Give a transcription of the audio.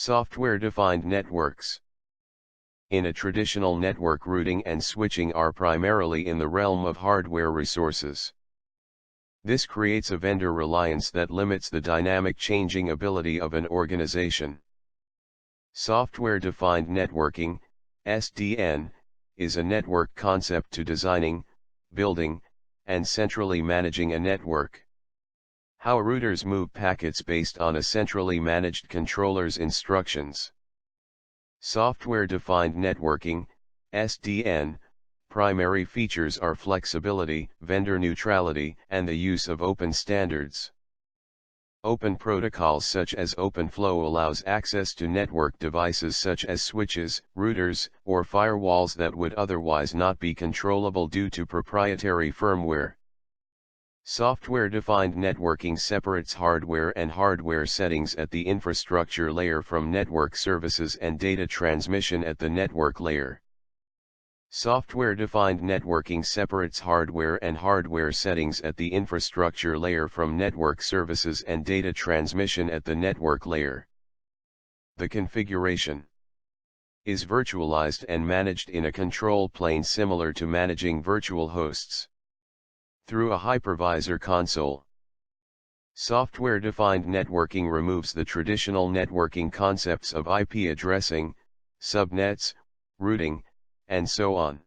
Software-defined networks. In a traditional network, routing and switching are primarily in the realm of hardware resources. This creates a vendor reliance that limits the dynamic changing ability of an organization. Software-defined networking, SDN, is a network concept to designing, building, and centrally managing a network. How routers move packets based on a centrally managed controller's instructions. Software-defined networking, SDN, primary features are flexibility, vendor neutrality, and the use of open standards. Open protocols such as OpenFlow allows access to network devices such as switches, routers, or firewalls that would otherwise not be controllable due to proprietary firmware. Software-defined networking separates hardware and hardware settings at the infrastructure layer from network services and data transmission at the network layer. Software-defined networking separates hardware and hardware settings at the infrastructure layer from network services and data transmission at the network layer. The configuration is virtualized and managed in a control plane similar to managing virtual hosts through a hypervisor console. Software-defined networking removes the traditional networking concepts of IP addressing, subnets, routing, and so on.